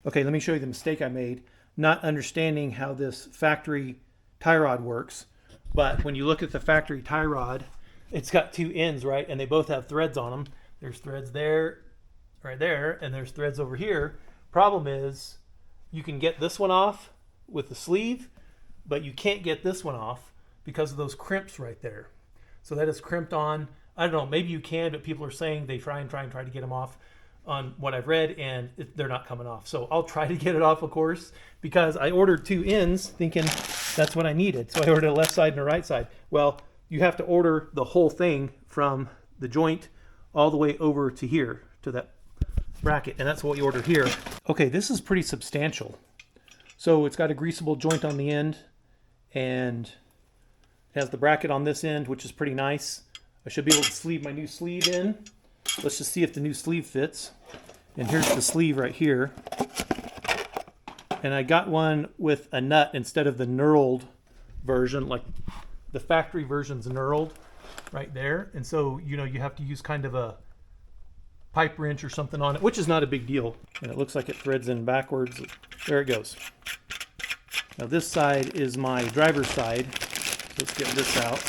Okay, let me show you the mistake I made, not understanding how this factory tie rod works. But when you look at the factory tie rod, it's got two ends, right? And they both have threads on them. There's threads there, right there, and there's threads over here. Problem is, you can get this one off with the sleeve, but you can't get this one off because of those crimps right there. So that is crimped on. I don't know, maybe you can, but people are saying they try to get them off on what I've read, and they're not coming off. So I'll try to get it off, of course, because I ordered two ends thinking that's what I needed. So I ordered a left side and a right side. Well, you have to order the whole thing from the joint all the way over to here, to that bracket, and that's what you ordered here. Okay, this is pretty substantial. So it's got a greasable joint on the end, and it has the bracket on this end, which is pretty nice. I should be able to sleeve my new sleeve in. Let's just see if the new sleeve fits. And here's the sleeve right here. And I got one with a nut instead of the knurled version, like the factory version's knurled right there. And so, you know, you have to use kind of a pipe wrench or something on it, which is not a big deal. And it looks like it threads in backwards. There it goes. Now this side is my driver's side. Let's get this out.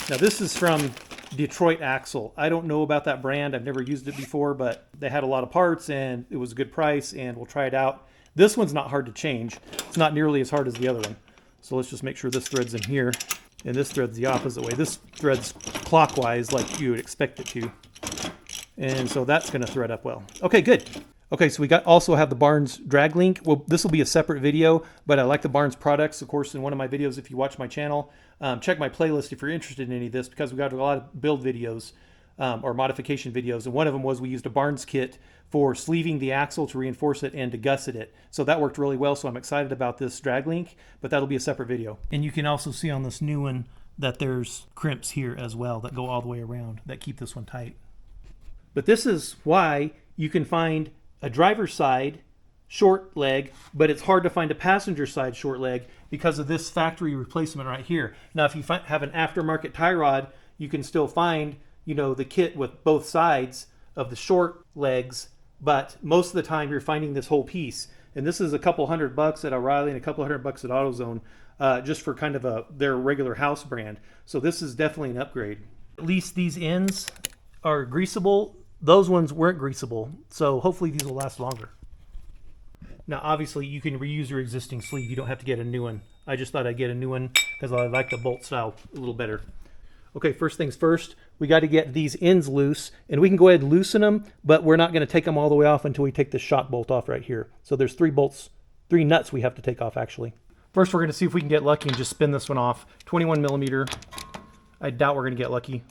Now this is from Detroit Axle. I don't know about that brand. I've never used it before, but they had a lot of parts and it was a good price, and we'll try it out. This one's not hard to change. It's not nearly as hard as the other one. So let's just make sure this threads in here, and this threads the opposite way. This threads clockwise like you would expect it to. And so that's going to thread up well. Okay, good. Okay, so we also have the Barnes drag link. Well, this will be a separate video, but I like the Barnes products. Of course, in one of my videos, if you watch my channel, check my playlist if you're interested in any of this, because we got a lot of build videos or modification videos. And one of them was we used a Barnes kit for sleeving the axle to reinforce it and to gusset it. So that worked really well. So I'm excited about this drag link, but that'll be a separate video. And you can also see on this new one that there's crimps here as well that go all the way around that keep this one tight. But this is why you can find a driver's side short leg, but it's hard to find a passenger side short leg because of this factory replacement right here. Now, if you have an aftermarket tie rod, you can still find, you know, the kit with both sides of the short legs, but most of the time you're finding this whole piece. And this is a couple $100 at O'Reilly and a couple $100 at AutoZone, just for kind of their regular house brand. So this is definitely an upgrade. At least these ends are greasable. Those ones weren't greasable, so hopefully these will last longer. Now, obviously, you can reuse your existing sleeve. You don't have to get a new one. I just thought I'd get a new one because I like the bolt style a little better. Okay, first things first, we got to get these ends loose, and we can go ahead and loosen them, but we're not going to take them all the way off until we take the shock bolt off right here. So there's three nuts we have to take off, actually. First, we're going to see if we can get lucky and just spin this one off. 21 millimeter. I doubt we're going to get lucky.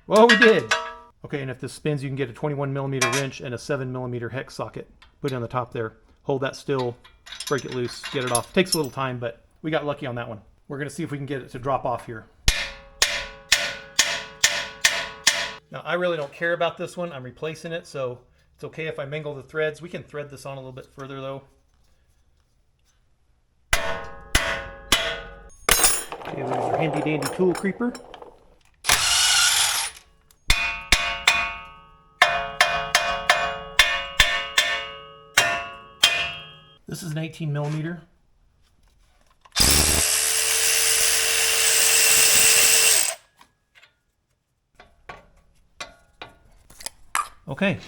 Well, we did. Okay, and if this spins, you can get a 21 millimeter wrench and a 7 millimeter hex socket. Put it on the top there. Hold that still, break it loose, get it off. Takes a little time, but we got lucky on that one. We're gonna see if we can get it to drop off here. Now, I really don't care about this one. I'm replacing it, so it's okay if I mingle the threads. We can thread this on a little bit further though. Okay, there's our handy dandy tool creeper. This is an 18 millimeter. Okay.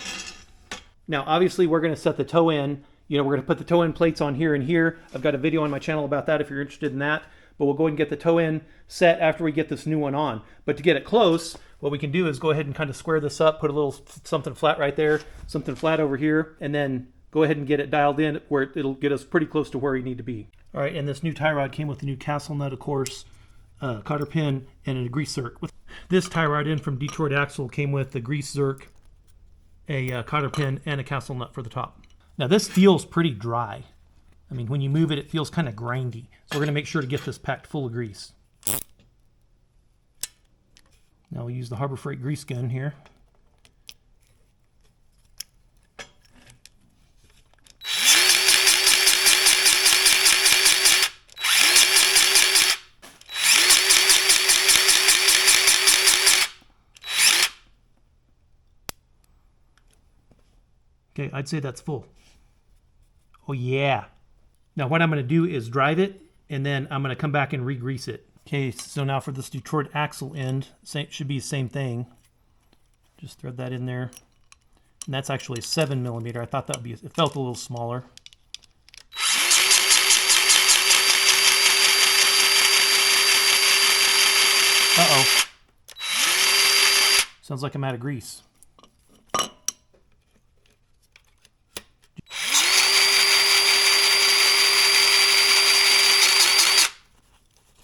Now, obviously, we're going to set the toe in. You know, we're going to put the toe in plates on here and here. I've got a video on my channel about that if you're interested in that. But we'll go ahead and get the toe in set after we get this new one on. But to get it close, what we can do is go ahead and kind of square this up, put a little something flat right there, something flat over here, and then go ahead and get it dialed in where it'll get us pretty close to where we need to be. All right, and this new tie rod came with the new castle nut, of course, cotter pin, and a grease Zerk. This tie rod in from Detroit Axle came with the grease Zerk, a cotter pin, and a castle nut for the top. Now this feels pretty dry. I mean, when you move it, it feels kind of grindy. So we're going to make sure to get this packed full of grease. Now we'll use the Harbor Freight grease gun here. Okay, I'd say that's full. Oh yeah. Now what I'm going to do is drive it, and then I'm going to come back and re-grease it. Okay, so now for this Detroit axle end, should be the same thing. Just thread that in there. And that's actually a 7mm. I thought that would be, it felt a little smaller. Uh-oh. Sounds like I'm out of grease.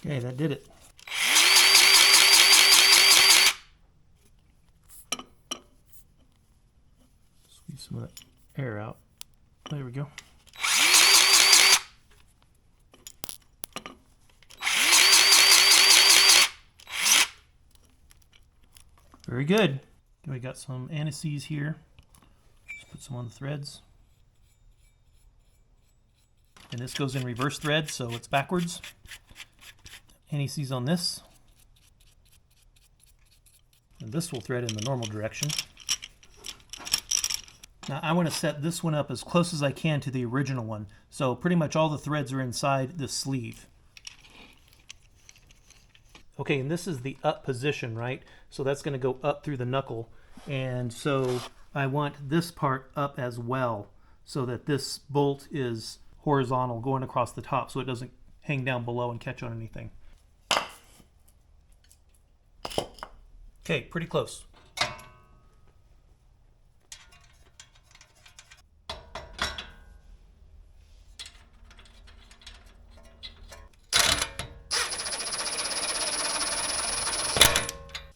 Okay, that did it. Squeeze some of that air out. There we go. Very good. We got some antices here. Just put some on the threads. And this goes in reverse thread, so it's backwards. Antices on this. And this will thread in the normal direction. Now I want to set this one up as close as I can to the original one. So pretty much all the threads are inside the sleeve. Okay, and this is the up position, right? So that's going to go up through the knuckle. And so I want this part up as well, so that this bolt is horizontal going across the top so it doesn't hang down below and catch on anything. Okay, pretty close.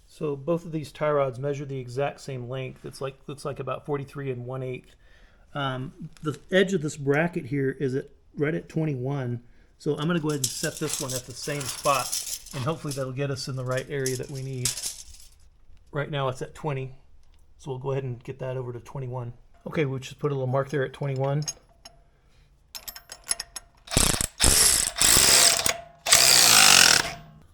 So both of these tie rods measure the exact same length. It's like, looks like about 43 1/8. The edge of this bracket here is right at 21. So I'm going to go ahead and set this one at the same spot, and hopefully that'll get us in the right area that we need. Right now it's at 20, so we'll go ahead and get that over to 21. Okay, we'll just put a little mark there at 21.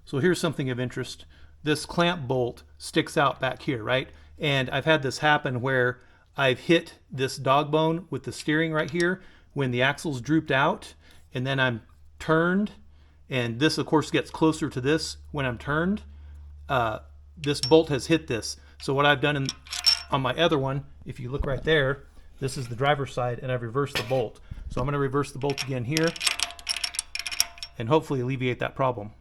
So here's something of interest. This clamp bolt sticks out back here, right? And I've had this happen where I've hit this dog bone with the steering right here when the axle's drooped out, and then I'm turned, and this of course gets closer to this when I'm turned. This bolt has hit this. So what I've done on my other one, if you look right there, this is the driver's side, and I've reversed the bolt. So I'm going to reverse the bolt again here and hopefully alleviate that problem.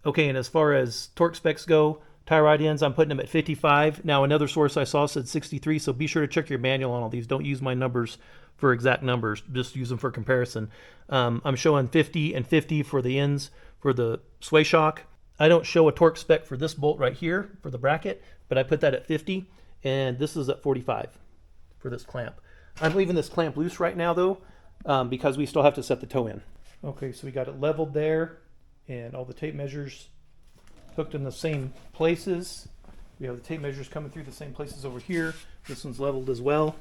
Okay, and as far as torque specs go, tie rod ends, I'm putting them at 55. Now another source I saw said 63, so be sure to check your manual on all these. Don't use my numbers for exact numbers, just use them for comparison. I'm showing 50 and 50 for the ends for the sway shock. I don't show a torque spec for this bolt right here for the bracket, but I put that at 50, and this is at 45 for this clamp. I'm leaving this clamp loose right now though, because we still have to set the toe in. Okay, so we got it leveled there, and all the tape measures hooked in the same places. We have the tape measures coming through the same places over here. This one's leveled as well,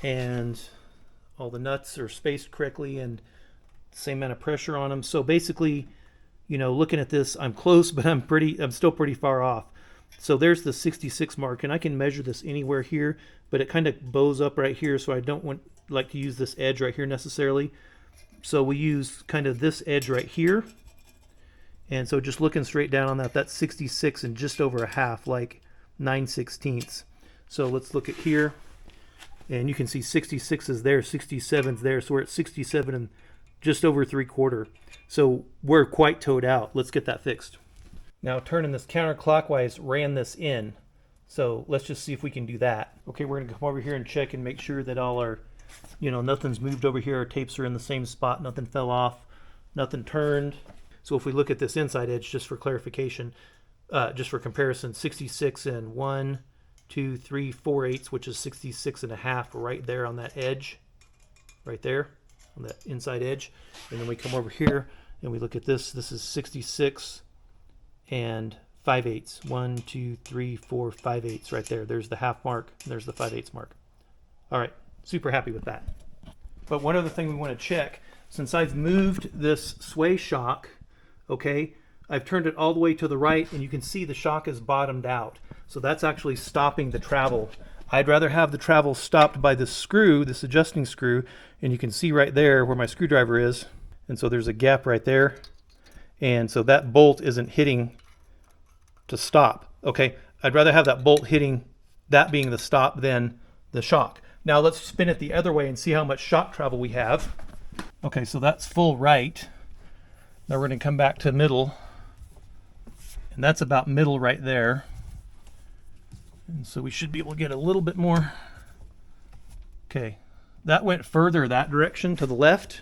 and all the nuts are spaced correctly and same amount of pressure on them. So basically, you know, looking at this, I'm close, but I'm still pretty far off. So there's the 66 mark, and I can measure this anywhere here, but it kind of bows up right here, so I don't like to use this edge right here necessarily. So we use kind of this edge right here. And so just looking straight down on that, that's 66 and just over a half, like 9/16. So let's look at here. And you can see 66 is there, 67 is there. So we're at 67 and just over 3/4. So we're quite towed out. Let's get that fixed. Now turning this counterclockwise, ran this in. So let's just see if we can do that. Okay, we're gonna come over here and check and make sure that all our, you know, nothing's moved over here. Our tapes are in the same spot, nothing fell off, nothing turned. So if we look at this inside edge, just for clarification, just for comparison, 66 and 1, 2, 3, 4/8, which is 66 and a half right there on that edge, right there on that inside edge. And then we come over here and we look at this. This is 66 and 5/8. 1, 2, 3, 4, 5/8 right there. There's the half mark, and there's the 5/8 mark. All right, super happy with that. But one other thing we want to check, since I've moved this sway shock, okay, I've turned it all the way to the right, and you can see the shock is bottomed out. So that's actually stopping the travel. I'd rather have the travel stopped by this screw, this adjusting screw, and you can see right there where my screwdriver is. And so there's a gap right there. And so that bolt isn't hitting to stop. Okay, I'd rather have that bolt hitting, that being the stop, than the shock. Now let's spin it the other way and see how much shock travel we have. Okay, so that's full right. Now we're going to come back to middle. And that's about middle right there. And so we should be able to get a little bit more. Okay, that went further that direction to the left.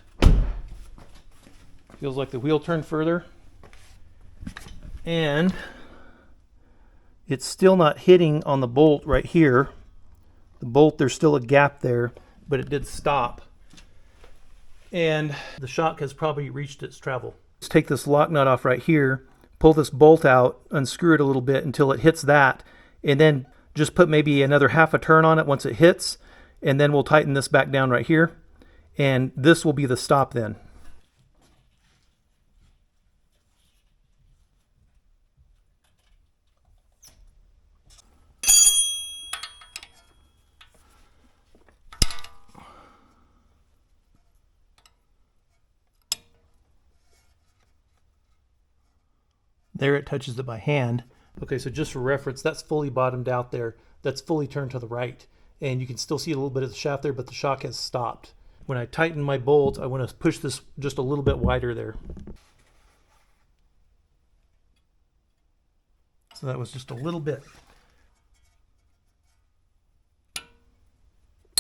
Feels like the wheel turned further. And it's still not hitting on the bolt right here. The bolt, there's still a gap there, but it did stop. And the shock has probably reached its travel. Let's take this lock nut off right here, pull this bolt out, unscrew it a little bit until it hits that, and then just put maybe another half a turn on it once it hits, and then we'll tighten this back down right here, and this will be the stop then. There it touches it by hand. Okay, so just for reference, that's fully bottomed out there. That's fully turned to the right. And you can still see a little bit of the shaft there, but the shock has stopped. When I tighten my bolt, I want to push this just a little bit wider there. So that was just a little bit.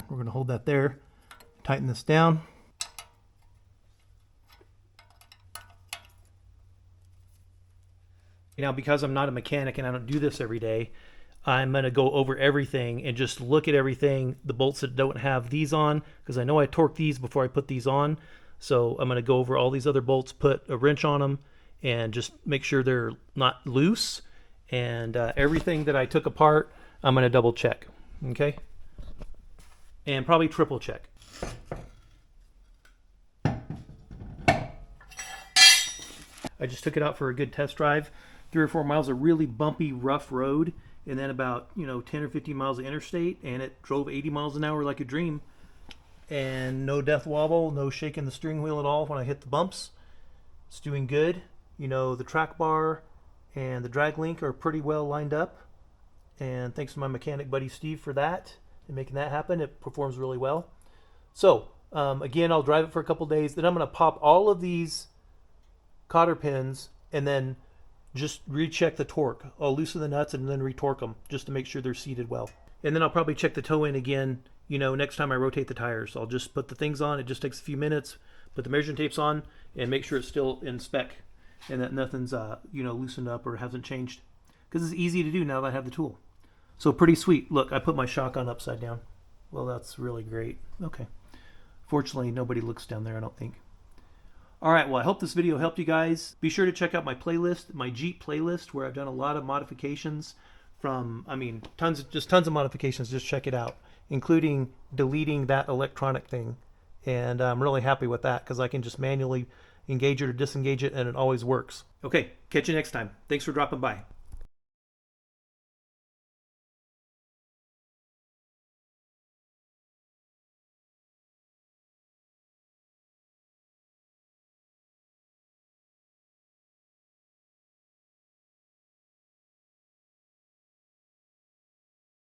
We're going to hold that there, tighten this down. Now, because I'm not a mechanic and I don't do this every day, I'm going to go over everything and just look at everything, the bolts that don't have these on, because I know I torqued these before I put these on. So I'm going to go over all these other bolts, put a wrench on them, and just make sure they're not loose. And everything that I took apart, I'm going to double check. Okay? And probably triple check. I just took it out for a good test drive. 3 or 4 miles of really bumpy, rough road, and then about 10 or 15 miles of interstate, and it drove 80 miles an hour like a dream. And no death wobble, no shaking the steering wheel at all when I hit the bumps. It's doing good. The track bar and the drag link are pretty well lined up. And thanks to my mechanic buddy Steve for that and making that happen. It performs really well. So again, I'll drive it for a couple days. Then I'm going to pop all of these cotter pins and then just recheck the torque. I'll loosen the nuts and then retorque them just to make sure they're seated well. And then I'll probably check the toe in again, next time I rotate the tires. I'll just put the things on. It just takes a few minutes. Put the measuring tapes on and make sure it's still in spec and that nothing's loosened up or hasn't changed. Because it's easy to do now that I have the tool. So pretty sweet. Look, I put my shock on upside down. Well, that's really great. Okay. Fortunately, nobody looks down there, I don't think. Alright, well, I hope this video helped you guys. Be sure to check out my playlist, my Jeep playlist, where I've done a lot of modifications from, tons of modifications. Just check it out, including deleting that electronic thing. And I'm really happy with that because I can just manually engage it or disengage it, and it always works. Okay, catch you next time. Thanks for dropping by.